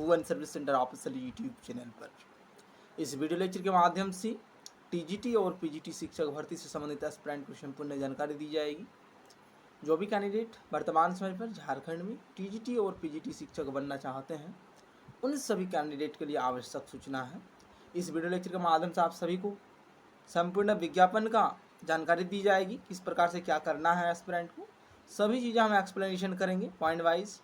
U1 service centre official YouTube channel पर। इस video lecture के माध्यम से टीजीटी और पीजीटी शिक्षक भर्ती से संबंधित एस्पिरेंट को संपूर्ण जानकारी दी जाएगी। जो भी कैंडिडेट वर्तमान समय पर झारखंड में टीजीटी और पीजीटी शिक्षक बनना चाहते हैं, उन सभी कैंडिडेट के लिए आवश्यक सूचना है। इस वीडियो लेक्चर के माध्यम से आप सभी को संपूर्ण विज्ञापन का जानकारी दी जाएगी, किस प्रकार से क्या करना है एस्पिरेंट को। सभी चीज़ें हम एक्सप्लेनेशन करेंगे पॉइंट वाइज।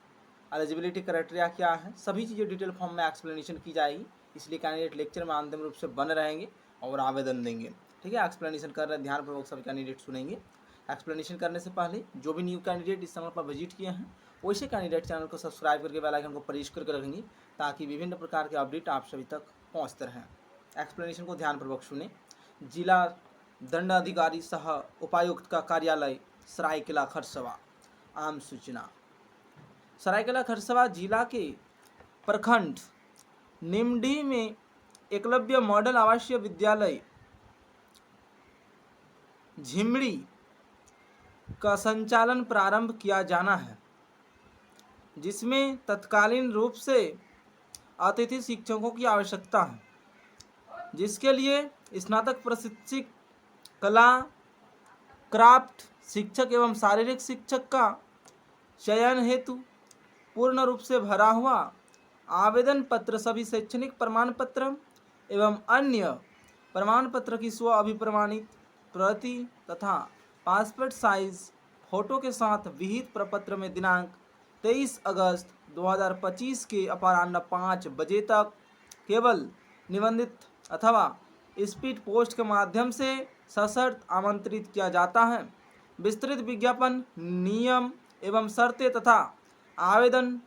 एलिजिबिलिटी क्राइटेरिया क्या है, सभी चीज़ें डिटेल फॉर्म में एक्सप्लेनेशन की जाएगी, इसलिए कैंडिडेट लेक्चर में अंतिम रूप से बन रहेंगे और आवेदन देंगे। ठीक है, एक्सप्लेनेशन कर रहे हैं, ध्यानपूर्वक सभी कैंडिडेट सुनेंगे। एक्सप्लेनेशन करने से पहले जो भी न्यू कैंडिडेट इस चैनल पर विजिट किए हैं, वैसे कैंडिडेट चैनल को सब्सक्राइब करके बेल आइकन को प्रेस करके रखेंगे, ताकि विभिन्न प्रकार के अपडेट आप सभी तक पहुँचते रहें। एक्सप्लेनेशन को ध्यानपूर्वक सुने। जिला दंडाधिकारी सह उपायुक्त का कार्यालय सरायकेला खरसवा। आम सूचना, सरायकेला खरसवा जिला के प्रखंड निमडी में एकलव्य मॉडल आवासीय विद्यालय झिमड़ी का संचालन प्रारंभ किया जाना है, जिसमें तत्कालीन रूप से अतिथि शिक्षकों की आवश्यकता है, जिसके लिए स्नातक प्रशिक्षित कला क्राफ्ट शिक्षक एवं शारीरिक शिक्षक का चयन हेतु पूर्ण रूप से भरा हुआ आवेदन पत्र सभी शैक्षणिक प्रमाण पत्र एवं अन्य प्रमाण पत्र की स्व अभिप्रमाणित प्रति तथा पासपोर्ट साइज फोटो के साथ विहित प्रपत्र में दिनांक 23 अगस्त 2025 के अपराह्न 5 बजे तक केवल निबंधित अथवा स्पीड पोस्ट के माध्यम से सशर्त आमंत्रित किया जाता है। विस्तृत विज्ञापन, नियम एवं शर्तें तथा आवेदन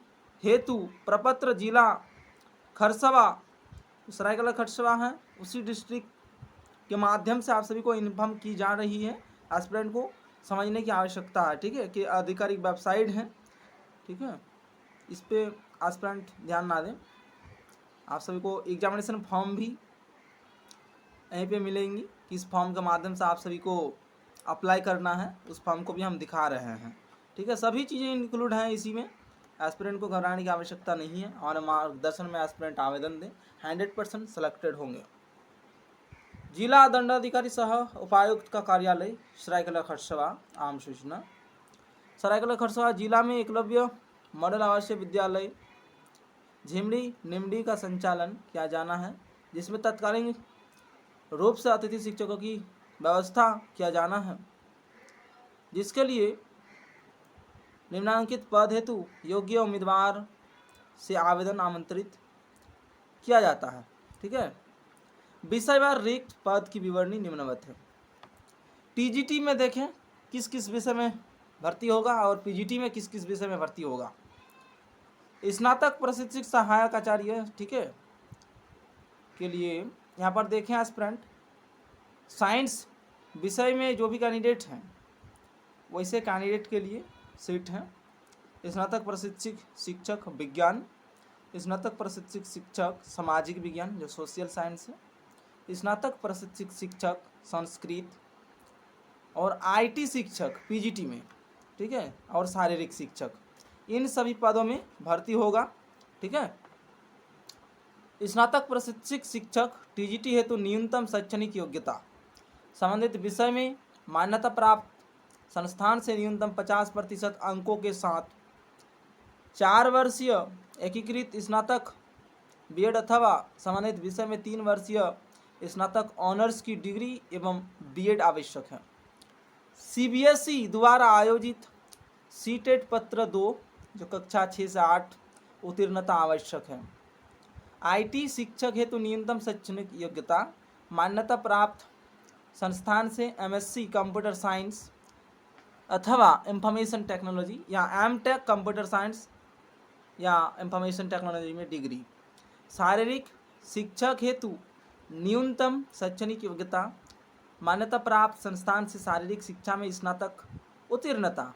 हेतु प्रपत्र जिला खरसवा, सरायकेला खरसवा है, उसी डिस्ट्रिक्ट के माध्यम से आप सभी को इन्फॉर्म की जा रही है। एस्पिरेंट को समझने की आवश्यकता है, ठीक है, कि आधिकारिक वेबसाइट है, ठीक है, इस पे एस्पिरेंट ध्यान ना दें। आप सभी को एग्जामिनेशन फॉर्म भी यहीं पे मिलेंगी, इस फॉर्म के माध्यम से आप सभी को अप्लाई करना है, उस फॉर्म को भी हम दिखा रहे हैं। ठीक है, सभी चीज़ें इंक्लूड हैं इसी में, एस्पिरेंट को घबराने की आवश्यकता नहीं है। और मार्गदर्शन में एस्पिरेंट आवेदन दें, 100% सेलेक्टेड होंगे। जिला दंडाधिकारी सह उपायुक्त का कार्यालय सरायकेला खरसवा। आम सूचना, सरायकेला खरसवा जिला में एकलव्य मॉडल आवासीय विद्यालय झिमड़ी निमडी का संचालन किया जाना है, जिसमें तत्कालीन रूप से अतिथि शिक्षकों की व्यवस्था किया जाना है, जिसके लिए निम्नांकित पद हेतु योग्य उम्मीदवार से आवेदन आमंत्रित किया जाता है। ठीक है, विषयवार रिक्त पद की विवरणी निम्नवत है। टीजीटी में देखें किस किस विषय में भर्ती होगा और पीजीटी में किस किस विषय में भर्ती होगा। स्नातक प्रशिक्षित सहायक आचार्य, ठीक है, के लिए यहाँ पर देखें एस्पिरेंट साइंस विषय में जो भी कैंडिडेट हैं, वैसे कैंडिडेट के लिए सीट है। स्नातक प्रशिक्षित शिक्षक विज्ञान, स्नातक प्रशिक्षित शिक्षक सामाजिक विज्ञान जो सोशल साइंस है, स्नातक प्रशिक्षित शिक्षक संस्कृत और आईटी शिक्षक पीजीटी में, ठीक है, और शारीरिक शिक्षक, इन सभी पदों में भर्ती होगा। ठीक है, स्नातक प्रशिक्षित शिक्षक टीजीटी हेतु न्यूनतम शैक्षणिक योग्यता संबंधित विषय में मान्यता प्राप्त संस्थान से न्यूनतम 50% अंकों के साथ 4 वर्षीय एकीकृत स्नातक बीएड अथवा संबंधित विषय में 3 वर्षीय स्नातक ऑनर्स की डिग्री एवं बीएड आवश्यक है। सीबीएसई द्वारा आयोजित सीटेट पत्र 2 जो कक्षा 6 से 8 उत्तीर्णता आवश्यक है। आईटी शिक्षक हेतु न्यूनतम शैक्षणिक योग्यता मान्यता प्राप्त संस्थान से एमएससी कंप्यूटर साइंस अथवा इंफॉर्मेशन टेक्नोलॉजी या एमटेक कंप्यूटर साइंस या इंफॉर्मेशन टेक्नोलॉजी में डिग्री। शारीरिक शिक्षक हेतु न्यूनतम शैक्षणिक योग्यता मान्यता प्राप्त संस्थान से शारीरिक शिक्षा में स्नातक उत्तीर्णता,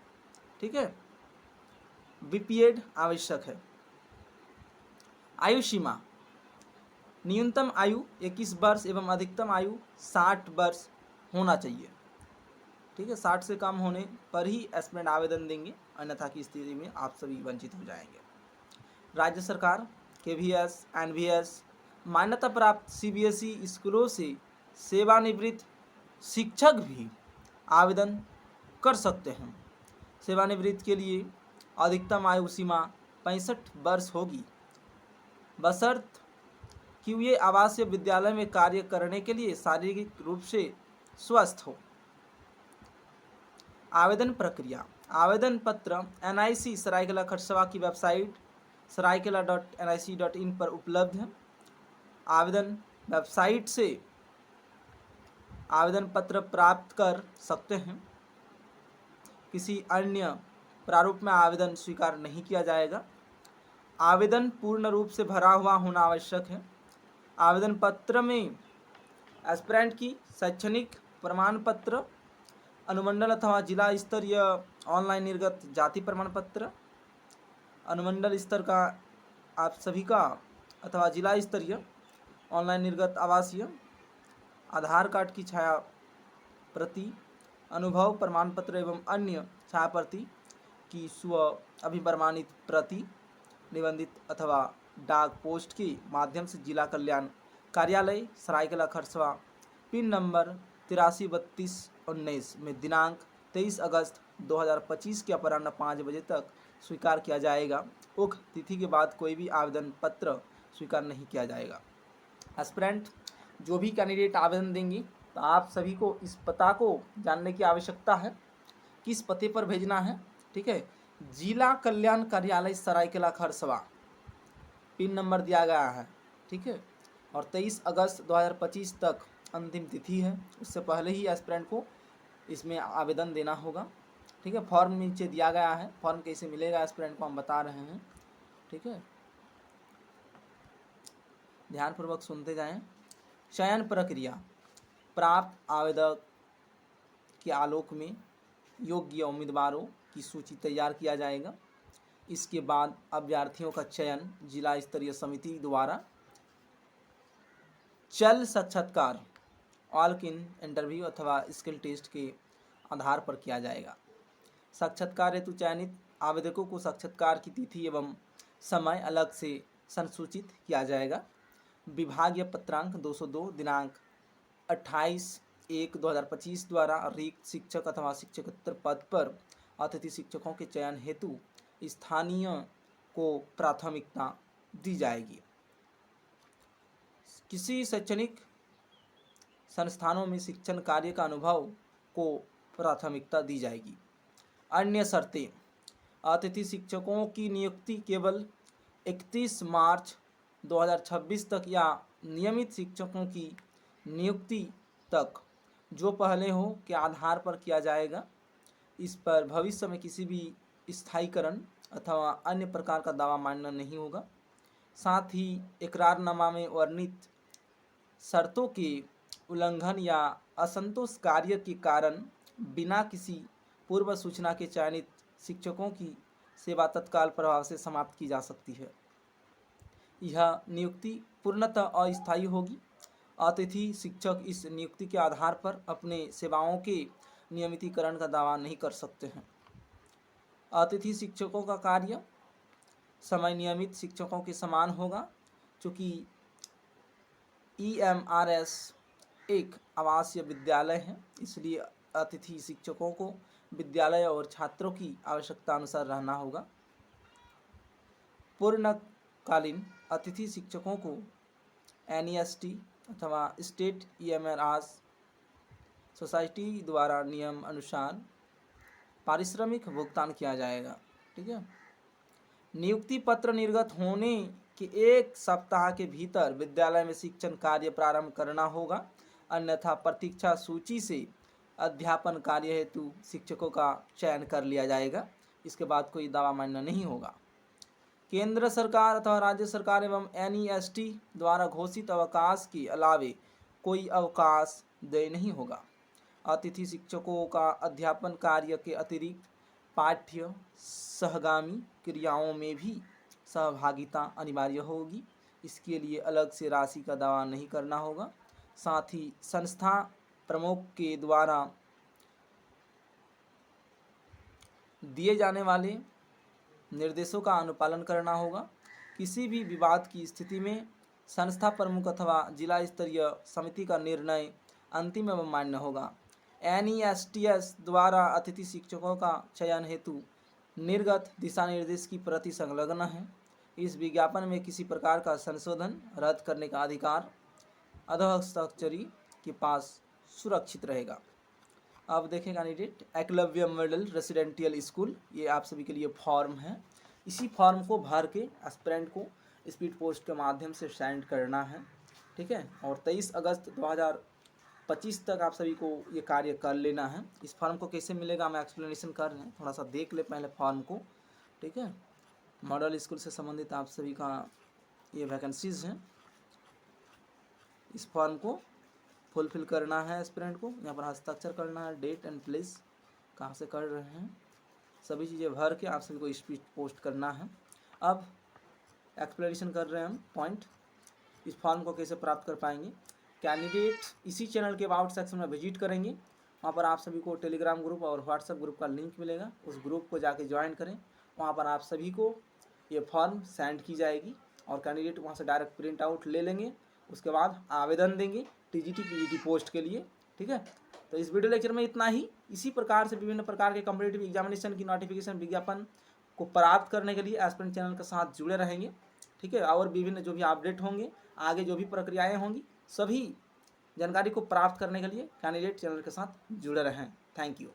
ठीक है, बीपीएड आवश्यक है। आयु सीमा, न्यूनतम आयु 21 वर्ष एवं अधिकतम आयु 60 वर्ष होना चाहिए। ठीक है, 60 से कम होने पर ही एस्पिरेंट आवेदन देंगे, अन्यथा की स्थिति में आप सभी वंचित हो जाएंगे। राज्य सरकार KVS, NVS, मान्यता प्राप्त CBSE स्कूलों से सेवानिवृत्त शिक्षक भी आवेदन कर सकते हैं। सेवानिवृत्त के लिए अधिकतम आयु सीमा 65 वर्ष होगी, बशर्त कि वे आवासीय विद्यालय में कार्य करने के लिए शारीरिक रूप से स्वस्थ हो। आवेदन प्रक्रिया। आवेदन पत्र NIC सरायकेला खरसवा की वेबसाइट saraikela.nic.in पर उपलब्ध है। आवेदन वेबसाइट से आवेदन पत्र प्राप्त कर सकते हैं। किसी अन्य प्रारूप में आवेदन स्वीकार नहीं किया जाएगा। आवेदन पूर्ण रूप से भरा हुआ होना आवश्यक है। आवेदन पत्र में एस्पिरेंट की शैक्षणिक प्रमाण पत्र, अनुमंडल अथवा जिला स्तरीय ऑनलाइन निर्गत जाति प्रमाण पत्र, अनुमंडल स्तर का आप सभी का अथवा जिला स्तरीय ऑनलाइन निर्गत आवासीय, आधार कार्ड की छाया प्रति, अनुभव प्रमाण पत्र एवं अन्य छाया प्रति की स्व अभिप्रमाणित प्रति, निबंधित अथवा डाक पोस्ट के माध्यम से जिला कल्याण कार्यालय सरायकेला खरसवा पिन नंबर 833219 में दिनांक 23 अगस्त 2025 के अपराह्न 5 बजे तक स्वीकार किया जाएगा। उक्त तिथि के बाद कोई भी आवेदन पत्र स्वीकार नहीं किया जाएगा। एस्पिरेंट जो भी कैंडिडेट आवेदन देंगे तो आप सभी को इस पता को जानने की आवश्यकता है, किस पते पर भेजना है। ठीक है, जिला कल्याण कार्यालय सरायकेला खरसवा, पिन नंबर दिया गया है। ठीक है, और 23 अगस्त 2025 तक अंतिम तिथि है। उससे पहले ही एस्पिरेंट को इसमें आवेदन देना होगा। ठीक है, फॉर्म नीचे दिया गया है। फॉर्म कैसे मिलेगा एस्पिरेंट को हम बता रहे हैं। ठीक है, ध्यानपूर्वक सुनते जाएं। चयन प्रक्रिया। प्राप्त आवेदक के आलोक में योग्य उम्मीदवारों की सूची तैयार किया जाएगा। इसके बाद अभ्यर्थियों का चयन जिला स्तरीय समिति द्वारा चल साक्षात्कार, ऑल इन इंटरव्यू अथवा स्किल टेस्ट के आधार पर किया जाएगा। साक्षात्कार हेतु चयनित आवेदकों को साक्षात्कार की तिथि एवं समय अलग से संसूचित किया जाएगा। विभागीय पत्रांक 202 दिनांक 28/1/2025 द्वारा रिक्त शिक्षक अथवा शिक्षकेतर पद पर अतिथि शिक्षकों के चयन हेतु स्थानीय को प्राथमिकता दी जाएगी। किसी शैक्षणिक संस्थानों में शिक्षण कार्य का अनुभव को प्राथमिकता दी जाएगी। अन्य शर्तें। अतिथि शिक्षकों की नियुक्ति केवल 31 मार्च 2026 तक या नियमित शिक्षकों की नियुक्ति तक जो पहले हो के आधार पर किया जाएगा। इस पर भविष्य में किसी भी स्थायीकरण अथवा अन्य प्रकार का दावा मान्य नहीं होगा। साथ ही इकरारनामा में वर्णित शर्तों के उल्लंघन या असंतोष कार्य के कारण बिना किसी पूर्व सूचना के चयनित शिक्षकों की सेवा तत्काल प्रभाव से समाप्त की जा सकती है। यह नियुक्ति पूर्णतः अस्थायी होगी। अतिथि शिक्षक इस नियुक्ति के आधार पर अपने सेवाओं के नियमितीकरण का दावा नहीं कर सकते हैं। अतिथि शिक्षकों का कार्य समय नियमित शिक्षकों के समान होगा। चूँकि EMRS एक आवासीय विद्यालय है, इसलिए अतिथि शिक्षकों को विद्यालय और छात्रों की आवश्यकता अनुसार रहना होगा। पूर्णकालीन अतिथि शिक्षकों को NEST अथवा स्टेट EMRS सोसाइटी द्वारा नियम अनुसार पारिश्रमिक भुगतान किया जाएगा। ठीक है, नियुक्ति पत्र निर्गत होने के 1 सप्ताह के भीतर विद्यालय में शिक्षण कार्य प्रारंभ करना होगा, अन्यथा प्रतीक्षा सूची से अध्यापन कार्य हेतु शिक्षकों का चयन कर लिया जाएगा। इसके बाद कोई दावा मान्य नहीं होगा। केंद्र सरकार अथवा राज्य सरकार एवं NEST द्वारा घोषित अवकाश के अलावे कोई अवकाश देय नहीं होगा। अतिथि शिक्षकों का अध्यापन कार्य के अतिरिक्त पाठ्य सहगामी क्रियाओं में भी सहभागिता अनिवार्य होगी। इसके लिए अलग से राशि का दावा नहीं करना होगा। साथ ही संस्था प्रमुख के द्वारा दिए जाने वाले निर्देशों का अनुपालन करना होगा। किसी भी विवाद की स्थिति में संस्था प्रमुख अथवा जिला स्तरीय समिति का निर्णय अंतिम एवं मान्य होगा। NESTS द्वारा अतिथि शिक्षकों का चयन हेतु निर्गत दिशा निर्देश की प्रति संलग्न है। इस विज्ञापन में किसी प्रकार का संशोधन रद्द करने का अधिकार अधोहस्ताक्षरी के पास सुरक्षित रहेगा। अब देखें candidate, Eklavya model residential school, ये आप सभी के लिए फॉर्म है। इसी फॉर्म को भर के एस्पिरेंट को स्पीड पोस्ट के माध्यम से सेंड करना है, ठीक है। और 23 अगस्त 2025 तक आप सभी को ये कार्य कर लेना है। इस फॉर्म को कैसे मिलेगा हम एक्सप्लेनेशन कर रहे हैं, थोड़ा सा देख ले पहले फॉर्म को, ठीक है। मॉडल स्कूल से संबंधित आप सभी का ये वैकेंसीज हैं। इस फॉर्म को फुलफिल करना है एस्पिरेंट को, यहाँ पर हस्ताक्षर करना है, डेट एंड प्लेस कहाँ से कर रहे हैं, सभी चीज़ें भर के आप सभी को स्पीड पोस्ट करना है। अब एक्सप्लेनेशन कर रहे हैं हम पॉइंट, इस फॉर्म को कैसे प्राप्त कर पाएंगे। कैंडिडेट इसी चैनल के अबाउट सेक्शन में विजिट करेंगे, वहाँ पर आप सभी को टेलीग्राम ग्रुप और व्हाट्सएप ग्रुप का लिंक मिलेगा, उस ग्रुप को जाके ज्वाइन करें। वहाँ पर आप सभी को ये फॉर्म सेंड की जाएगी और कैंडिडेट वहाँ से डायरेक्ट प्रिंट आउट ले लेंगे, उसके बाद आवेदन देंगे TGT PGT पोस्ट के लिए, ठीक है। तो इस वीडियो लेक्चर में इतना ही। इसी प्रकार से विभिन्न प्रकार के कॉम्पिटिटिव एग्जामिनेशन की नोटिफिकेशन विज्ञापन को प्राप्त करने के लिए एस्पिरेंट चैनल के साथ जुड़े रहेंगे, ठीक है। और विभिन्न जो भी अपडेट होंगे, आगे जो भी प्रक्रियाएं होंगी, सभी जानकारी को प्राप्त करने के लिए कैंडिडेट चैनल के साथ जुड़े रहें। Thank you.